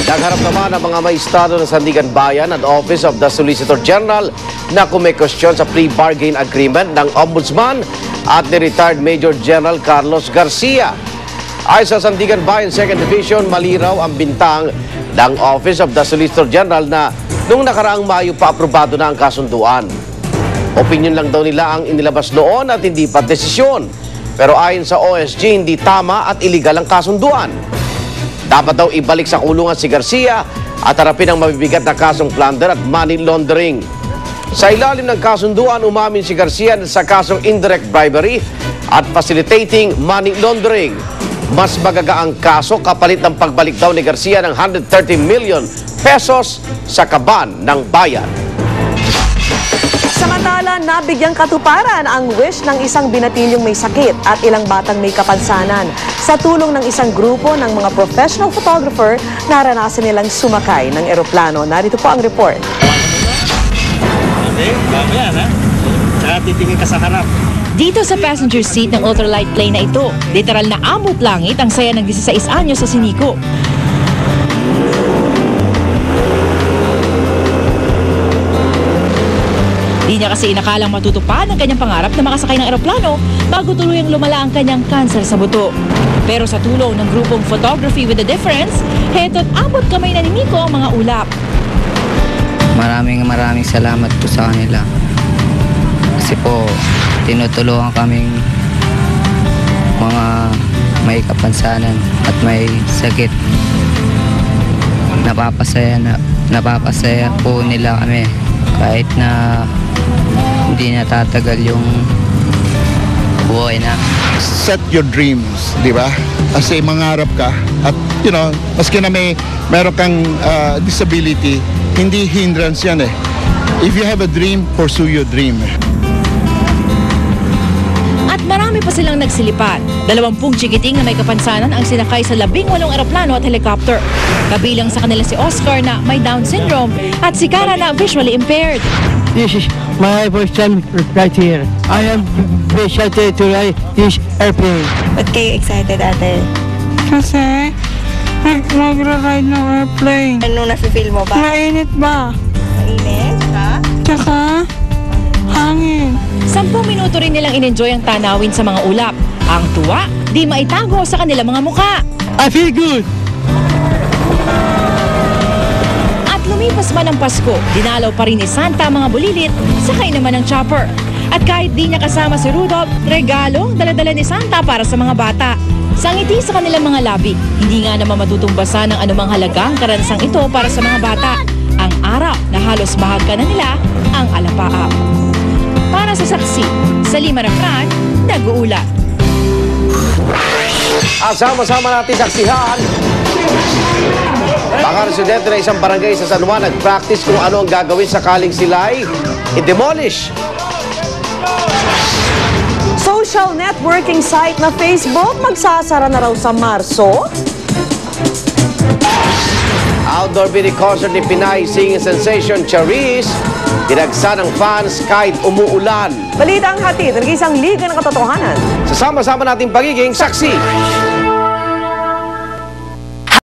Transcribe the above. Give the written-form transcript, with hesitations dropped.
Nagharap naman ang mga maestrado ng Sandigan Bayan at Office of the Solicitor General na kumekostyon sa pre-bargain agreement ng Ombudsman at ni retired Major General Carlos Garcia. Ayon sa Sandigan Bayan 2nd Division, malinaw ang bintang ng Office of the Solicitor General na nung nakaraang Mayo pa aprobado na ang kasunduan. Opinion lang daw nila ang inilabas noon at hindi pa desisyon. Pero ayon sa OSG, hindi tama at iligal ang kasunduan. Dapat daw ibalik sa kulungan si Garcia at harapin ang mabibigat na kasong plunder at money laundering. Sa ilalim ng kasunduan, umamin si Garcia sa kasong indirect bribery at facilitating money laundering. Mas magaga ang kaso kapalit ng pagbalik daw ni Garcia ng 130 million pesos sa kaban ng bayan. Samantala, nabigyang katuparan ang wish ng isang binatilyong may sakit at ilang batang may kapansanan. Sa tulong ng isang grupo ng mga professional photographer, naranasan nilang sumakay ng eroplano. Narito po ang report. Titingin ka sa harap. Dito sa passenger seat ng ultralight plane na ito, literal na amot langit ang saya ng 16 anyos sa Sinico. Di niya kasi inakalang matutupad ang kanyang pangarap na makasakay ng eroplano bago tuluyang lumala ang kanyang kanser sa buto. Pero sa tulong ng grupong Photography with a Difference, heto't abot kamay na ni Nico ang mga ulap. Maraming salamat po sa kanila. Kasi po, tinutulungan kaming mga may kapansanan at may sakit. Napapasaya po nila kami kahit na hindi natatagal yung buhay na. Set your dreams, di ba? Kasi mangarap ka at maski na meron kang disability, hindi hindrance yan eh. If you have a dream, pursue your dream. At marami pa silang nagsilipat. 20 chikiting na may kapansanan ang sinakay sa 18 eroplano at helicopter. Kabilang sa kanila si Oscar na may Down syndrome at si Cara na visually impaired. This is my first time right here. I am very excited to ride this airplane. Ba't kayo excited, ate? Kasi mag-ride ng airplane. Ano nafe-feel mo ba? Mainit ba? Mainit? Ha? Tsaka hangin. 10 minuto rin nilang in-enjoy ang tanawin sa mga ulap. Ang tuwa, di maitago sa kanilang mga muka. I feel good. At lumipas man ang Pasko, dinalaw pa rin ni Santa ang mga bulilit, sakay naman ng chopper. At kahit di niya kasama si Rudolph, regalo dala-dala ni Santa para sa mga bata. Sa ngiti sa kanilang mga labi, hindi nga naman matutumbasan ng anumang halagang karansang ito para sa mga bata. Ang araw na halos bahagka na nila ang alapaap. Para sa saksi, Salima Rafran, nag-uulat. Sama-sama natin saksihan. Mga residente na isang barangay sa San Juan nag-practice kung ano ang gagawin sakaling sila'y i-demolish. Social networking site na Facebook magsasara na raw sa Marso. Outdoor mini concert ni Pinay singing sensation Charisse. Dinagsa ng fans kahit umuulan. Balita ang hatid ng isang liga ng katotohanan. Sa sama-sama nating pagiging saksi.